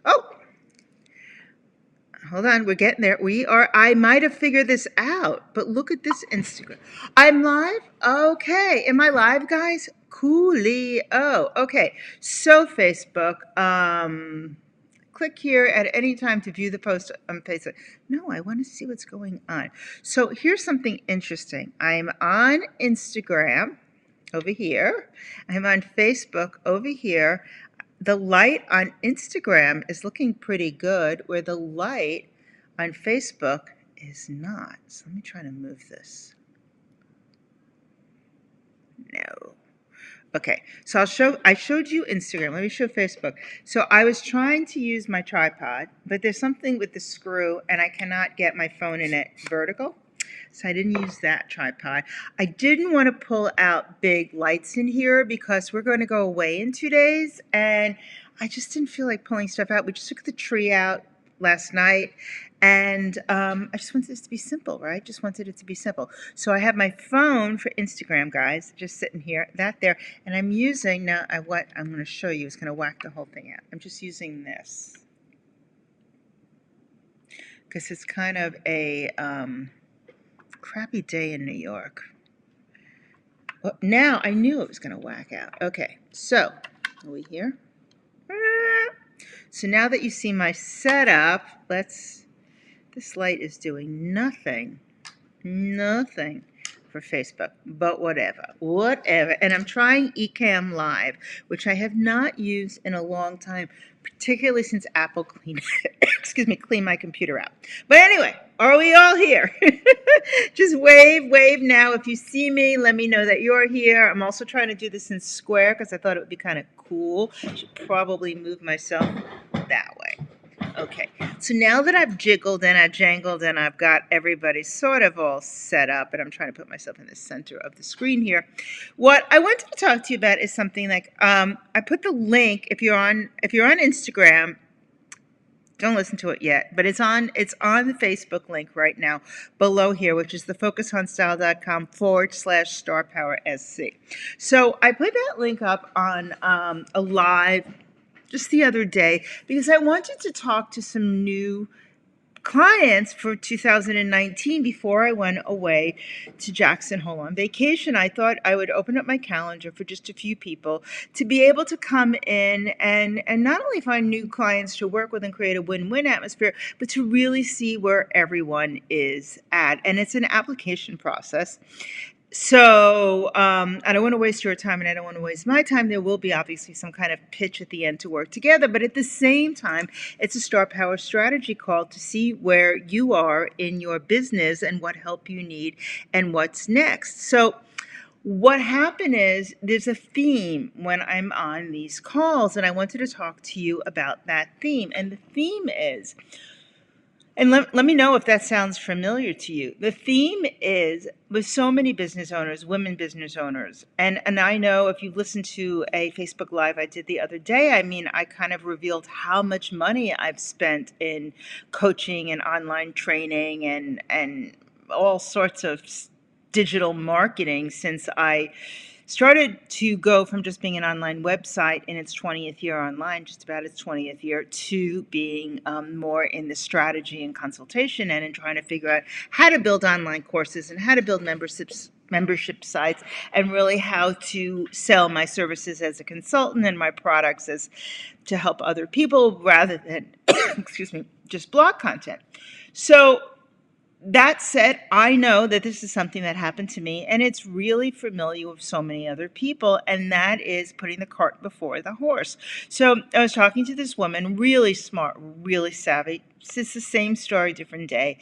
Oh, hold on, we're getting there. I might have figured this out, but look at this Instagram. I'm live? Okay. Am I live, guys? Coolly. Oh, okay. So, Facebook, click here at any time to view the post on Facebook. No, I want to see what's going on. So, here's something interesting. I'm on Instagram over here, I'm on Facebook over here. The light on Instagram is looking pretty good, where the light on Facebook is not. So let me try to move this. No. Okay, so I showed you Instagram. Let me show Facebook. So I was trying to use my tripod, but there's something with the screw and I cannot get my phone in it vertical. So I didn't use that tripod. I didn't want to pull out big lights in here because we're going to go away in 2 days and I just didn't feel like pulling stuff out. We just took the tree out last night and I just wanted this to be simple, right? Just wanted it to be simple. So I have my phone for Instagram, guys, just sitting here, that there, and I'm using, now what I'm going to show you is going to whack the whole thing out. I'm just using this because it's kind of a crappy day in New York. Well, now I knew it was going to whack out. Okay, so are we here? So now that you see my setup, this light is doing nothing for Facebook, but whatever. And I'm trying Ecamm Live, which I have not used in a long time, particularly since Apple cleaned my computer out. But anyway, are we all here? Just wave now. If you see me, let me know that you're here. I'm also trying to do this in square because I thought it would be kind of cool. I should probably move myself that way. Okay, so now that I've jiggled and I've jangled and I've got everybody sort of all set up, and I'm trying to put myself in the center of the screen here, what I wanted to talk to you about is something like I put the link if you're on Instagram. Don't listen to it yet, but it's on the Facebook link right now below here, which is the FocusOnStyle.com/Star Power SC. So I put that link up on a live just the other day because I wanted to talk to some new clients for 2019 before I went away to Jackson Hole on vacation. I thought I would open up my calendar for just a few people to be able to come in and not only find new clients to work with and create a win-win atmosphere, but to really see where everyone is at. And it's an application process. So I don't want to waste your time and I don't want to waste my time. There will be obviously some kind of pitch at the end to work together. But at the same time, it's a Star Power strategy call to see where you are in your business and what help you need and what's next. So what happened is there's a theme when I'm on these calls, and I wanted to talk to you about that theme. And the theme is, and let me know if that sounds familiar to you. The theme is with so many business owners, women business owners, and I know if you listened to a Facebook Live I did the other day, I mean, I kind of revealed how much money I've spent in coaching and online training and all sorts of digital marketing since I started to go from just being an online website in its 20th year online, just about its 20th year, to being more in the strategy and consultation and in trying to figure out how to build online courses and how to build membership sites and really how to sell my services as a consultant and my products as to help other people rather than, just blog content. So that said, I know that this is something that happened to me, and it's really familiar with so many other people, and that is putting the cart before the horse. So I was talking to this woman, really smart, really savvy. It's the same story, different day.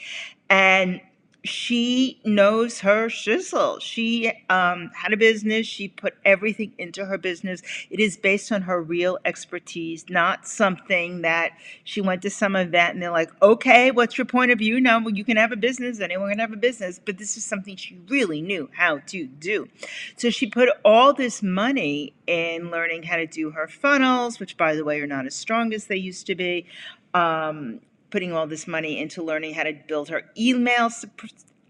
And she knows her shizzle. She had a business. She put everything into her business. It is based on her real expertise, not something that she went to some event and they're like, okay, what's your point of view? No, you can have a business. Anyone can have a business. But this is something she really knew how to do. So she put all this money in learning how to do her funnels, which, by the way, are not as strong as they used to be. Putting all this money into learning how to build her email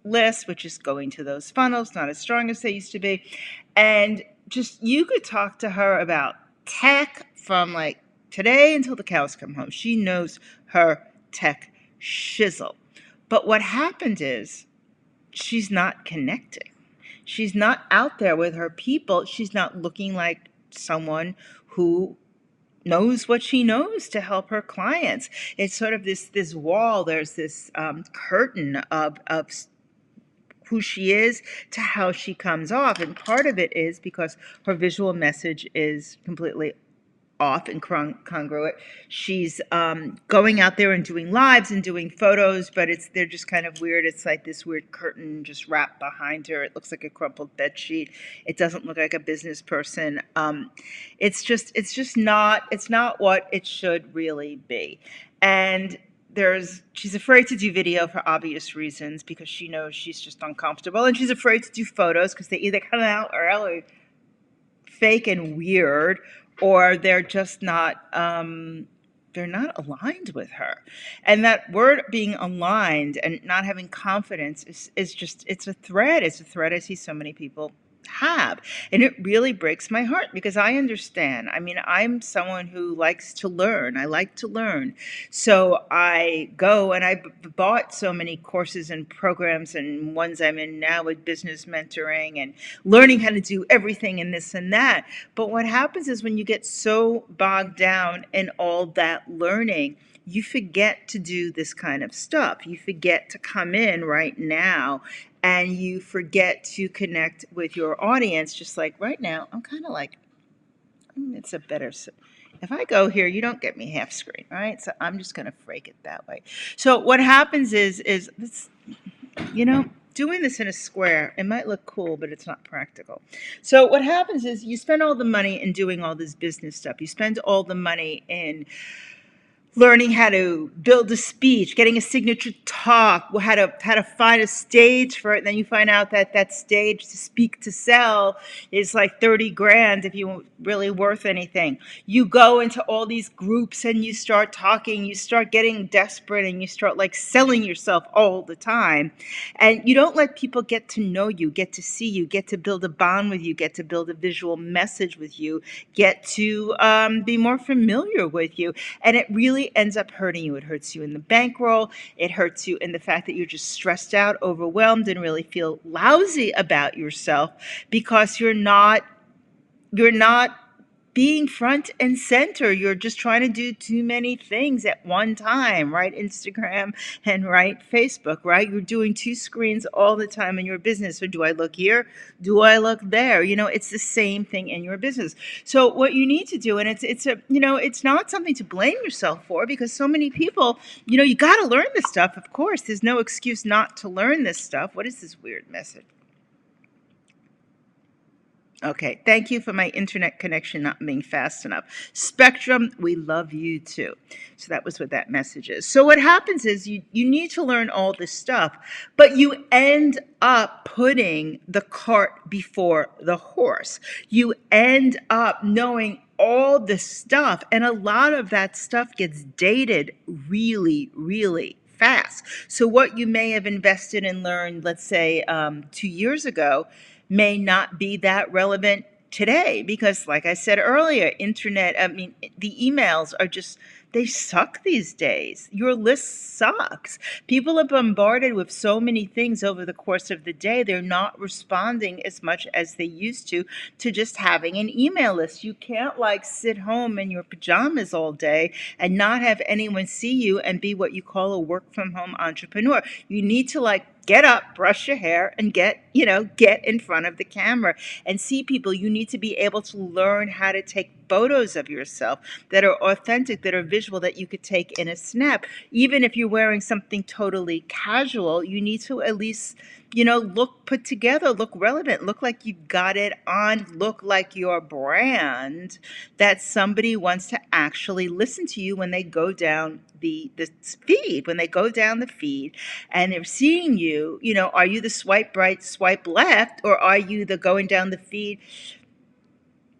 list, which is going to those funnels, not as strong as they used to be. And just, you could talk to her about tech from like today until the cows come home. She knows her tech shizzle. But what happened is she's not connecting. She's not out there with her people. She's not looking like someone who knows what she knows to help her clients. It's sort of this wall. There's this curtain of who she is to how she comes off, and part of it is because her visual message is completely off and congruent. She's going out there and doing lives and doing photos, but they're just kind of weird. It's like this weird curtain just wrapped behind her. It looks like a crumpled bed sheet. It doesn't look like a business person. It's not what it should really be. And she's afraid to do video for obvious reasons because she knows she's just uncomfortable, and she's afraid to do photos because they either come out really fake and weird, or they're just not they're not aligned with her. And that word being aligned and not having confidence is just, it's a thread. It's a thread I see so many people have. And it really breaks my heart because I understand. I mean, I'm someone who likes to learn. I like to learn. So I go and I bought so many courses and programs, and ones I'm in now with business mentoring and learning how to do everything and this and that. But what happens is when you get so bogged down in all that learning, you forget to do this kind of stuff. You forget to come in right now, and you forget to connect with your audience. Just like right now, I'm kind of like, it's a better, if I go here, you don't get me half screen, right? So I'm just going to break it that way. So what happens is this, doing this in a square, it might look cool, but it's not practical. So what happens is you spend all the money in doing all this business stuff. You spend all the money in learning how to build a speech, getting a signature talk, how to find a stage for it. And then you find out that that stage to speak to sell is like 30 grand if you really worth anything. You go into all these groups and you start talking, you start getting desperate, and you start like selling yourself all the time. And you don't let people get to know you, get to see you, get to build a bond with you, get to build a visual message with you, get to be more familiar with you. And it really ends up hurting you. It hurts you in the bankroll. It hurts you in the fact that you're just stressed out, overwhelmed, and really feel lousy about yourself because you're not being front and center. You're just trying to do too many things at one time, right? Instagram and right Facebook, right? You're doing two screens all the time in your business. So do I look here? Do I look there? It's the same thing in your business. So what you need to do, and it's not something to blame yourself for, because so many people, you got to learn this stuff. Of course, there's no excuse not to learn this stuff. What is this weird message? Okay, thank you for my internet connection not being fast enough. Spectrum, we love you too. So that was what that message is. So what happens is you need to learn all this stuff, but you end up putting the cart before the horse. You end up knowing all this stuff, and a lot of that stuff gets dated really, really fast. So what you may have invested and learned, let's say 2 years ago, may not be that relevant today because, like I said earlier, the emails are just, they suck these days. Your list sucks. People are bombarded with so many things over the course of the day. They're not responding as much as they used to just having an email list. You can't sit home in your pajamas all day and not have anyone see you and be what you call a work from home entrepreneur. You need to get up, brush your hair, and get in front of the camera and see people. You need to be able to learn how to take photos of yourself that are authentic, that are visual, that you could take in a snap. Even if you're wearing something totally casual, you need to at least, look put together, look relevant, look like you've got it on, look like your brand, that somebody wants to actually listen to you when they go down the feed, and they're seeing you, are you the swipe right, swipe left, or are you the going down the feed?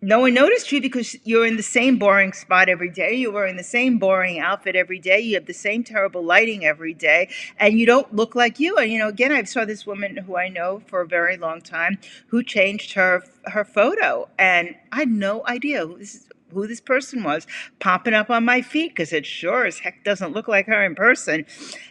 No one noticed you because you're in the same boring spot every day. You're wearing the same boring outfit every day. You have the same terrible lighting every day, and you don't look like you. And again, I saw this woman who I know for a very long time who changed her photo, and I had no idea who this person was popping up on my feed because it sure as heck doesn't look like her in person.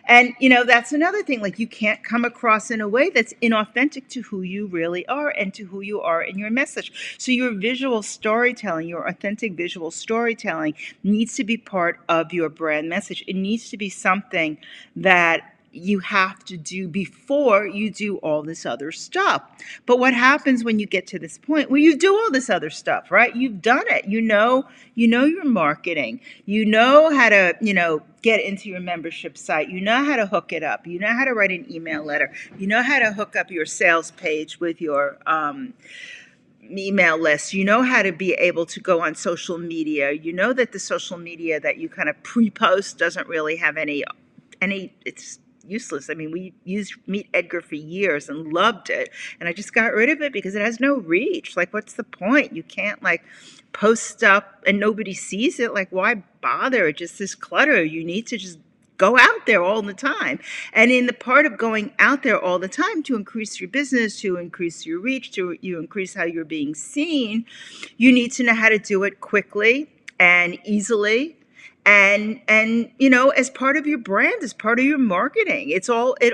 And, that's another thing. Like, you can't come across in a way that's inauthentic to who you really are and to who you are in your message. So your visual storytelling, your authentic visual storytelling needs to be part of your brand message. It needs to be something that you have to do before you do all this other stuff. But what happens when you get to this point where you do all this other stuff, right? You've done it. You know your marketing. You know how to, get into your membership site. You know how to hook it up. You know how to write an email letter. You know how to hook up your sales page with your email list. You know how to be able to go on social media. You know that the social media that you kind of pre-post doesn't really have any, it's useless. I mean, we used Meet Edgar for years and loved it, and I just got rid of it because it has no reach. Like, what's the point? You can't post stuff and nobody sees it. Like, why bother? It's just this clutter. You need to just go out there all the time. And in the part of going out there all the time to increase your business, to increase your reach, to increase how you're being seen, you need to know how to do it quickly and easily. And as part of your brand, as part of your marketing, it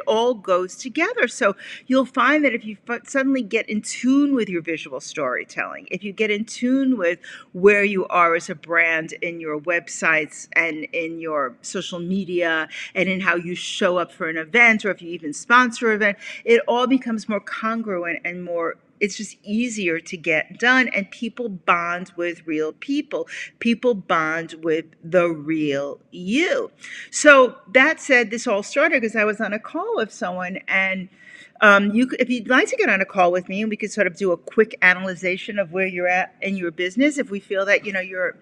all goes together. So you'll find that if you suddenly get in tune with your visual storytelling, if you get in tune with where you are as a brand in your websites and in your social media and in how you show up for an event, or if you even sponsor an event, it all becomes more congruent and more. It's just easier to get done, and people bond with real people. People bond with the real you. So that said, this all started because I was on a call with someone, and if you'd like to get on a call with me, and we could sort of do a quick analyzation of where you're at in your business. If we feel that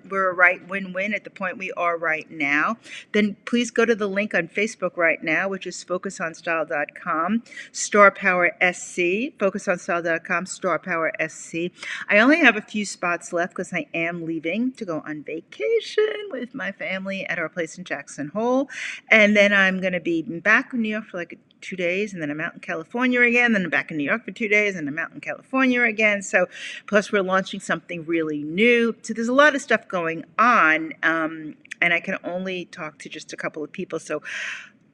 we're a right win-win at the point we are right now, then please go to the link on Facebook right now, which is FocusOnStyle.com, Star Power SC, FocusOnStyle.com, Star Power SC. I only have a few spots left because I am leaving to go on vacation with my family at our place in Jackson Hole, and then I'm going to be back in New York for 2 days, and then I'm out in California again, then I'm back in New York for 2 days, and I'm out in California again. So plus we're launching something really new. So there's a lot of stuff going on, and I can only talk to just a couple of people. So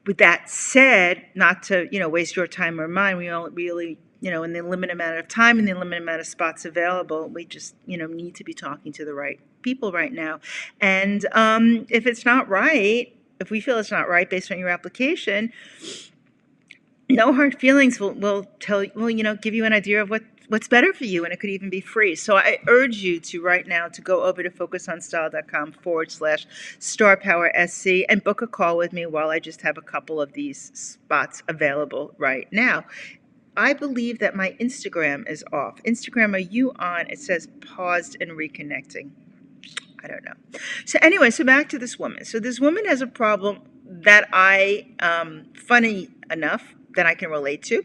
with that said, not to waste your time or mine, we all really in the limited amount of time and the limited amount of spots available, we just need to be talking to the right people right now. And if it's not right, if we feel it's not right based on your application, no hard feelings. Will tell you, give you an idea of what's better for you, and it could even be free. So I urge you to right now to go over to FocusOnStyle.com/StarPowerSC and book a call with me while I just have a couple of these spots available right now. I believe that my Instagram is off. Instagram, are you on? It says paused and reconnecting. I don't know. So anyway, so back to this woman. So this woman has a problem that funny enough, that I can relate to,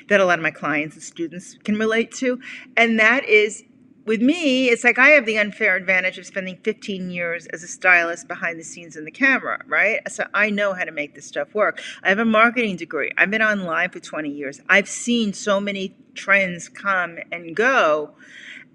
that a lot of my clients and students can relate to. And that is, with me, it's like I have the unfair advantage of spending 15 years as a stylist behind the scenes in the camera, right? So I know how to make this stuff work. I have a marketing degree. I've been online for 20 years. I've seen so many trends come and go.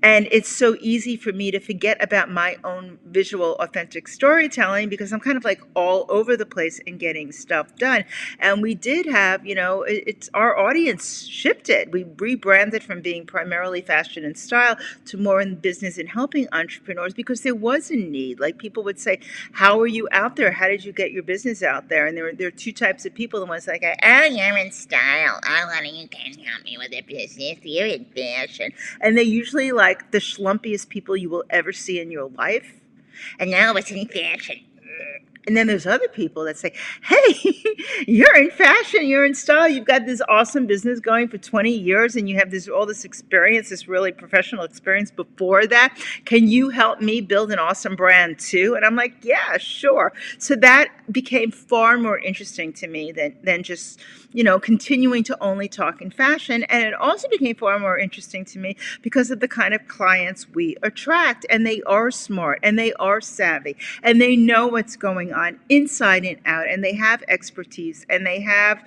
And it's so easy for me to forget about my own visual, authentic storytelling because I'm kind of all over the place and getting stuff done. And we did have, it's our audience shifted. We rebranded from being primarily fashion and style to more in business and helping entrepreneurs because there was a need. Like, people would say, how are you out there? How did you get your business out there? And there are two types of people. The ones oh, you're in style. Oh, you can help me with a business. You're in fashion. And they usually the schlumpiest people you will ever see in your life. And now it's in fashion. And then there's other people that say, hey, you're in fashion, you're in style, you've got this awesome business going for 20 years and you have all this experience, this really professional experience before that. Can you help me build an awesome brand too? And I'm like, yeah, sure. So that became far more interesting to me than just, continuing to only talk in fashion. And it also became far more interesting to me because of the kind of clients we attract. And they are smart and they are savvy and they know what's going on inside and out, and they have expertise, and they have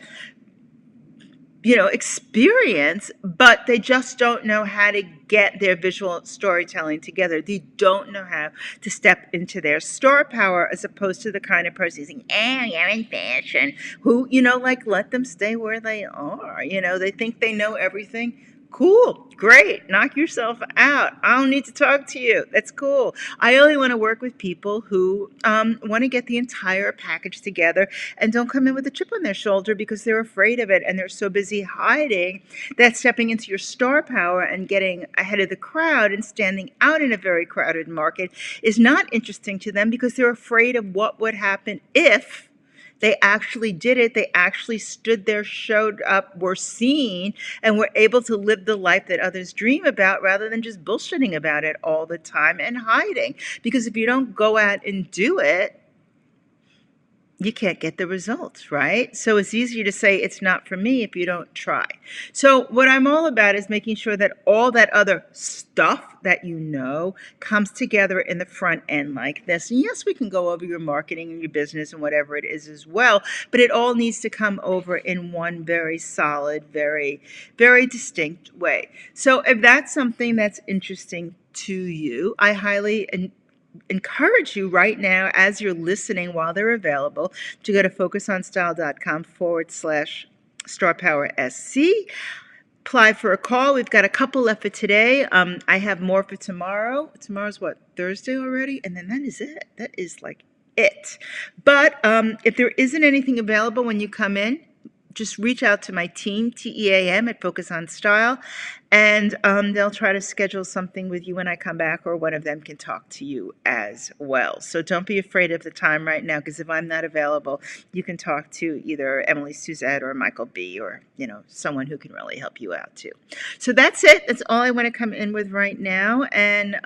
experience, but they just don't know how to get their visual storytelling together. They don't know how to step into their star power, as opposed to the kind of person saying, you're in fashion, who, like, let them stay where they are. They think they know everything. Cool, great, knock yourself out. I don't need to talk to you. That's cool. I only want to work with people who want to get the entire package together and don't come in with a chip on their shoulder because they're afraid of it and they're so busy hiding that stepping into your star power and getting ahead of the crowd and standing out in a very crowded market is not interesting to them, because they're afraid of what would happen if they actually did it. They actually stood there, showed up, were seen, and were able to live the life that others dream about, rather than just bullshitting about it all the time and hiding. Because if you don't go out and do it, you can't get the results, right? So it's easier to say it's not for me if you don't try. So what I'm all about is making sure that all that other stuff that comes together in the front end like this. And yes, we can go over your marketing and your business and whatever it is as well, but it all needs to come over in one very solid, very, very distinct way. So if that's something that's interesting to you, I highly encourage you right now, as you're listening, while they're available, to go to FocusOnStyle.com/Star Power SC. Apply for a call. We've got a couple left for today. I have more for tomorrow. Tomorrow's what, Thursday already? And then that is it. That is like it. But if there isn't anything available when you come in, just reach out to my team, TEAM at FocusOnStyle, and they'll try to schedule something with you when I come back, or one of them can talk to you as well. So don't be afraid of the time right now, because if I'm not available, you can talk to either Emily Suzette or Michael B., or someone who can really help you out too. So that's it. That's all I want to come in with right now. And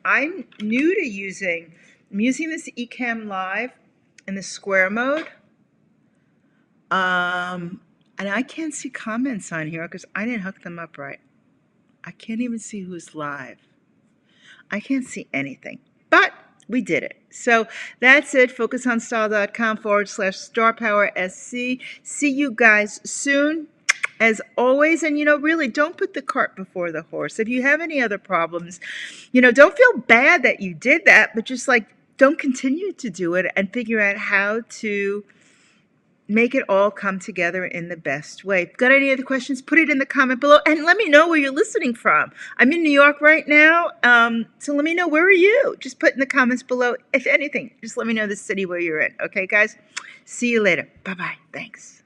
I'm new to using this Ecamm Live in the square mode. And I can't see comments on here because I didn't hook them up right. I can't even see who's live. I can't see anything, but we did it. So that's it. FocusOnStyle.com/Star Power SC. See you guys soon, as always. And, really don't put the cart before the horse. If you have any other problems, don't feel bad that you did that, but just don't continue to do it, and figure out how to make it all come together in the best way. Got any other questions? Put it in the comment below, and let me know where you're listening from. I'm in New York right now, so let me know, where are you? Just put in the comments below. If anything, just let me know the city where you're in. Okay, guys? See you later. Bye-bye. Thanks.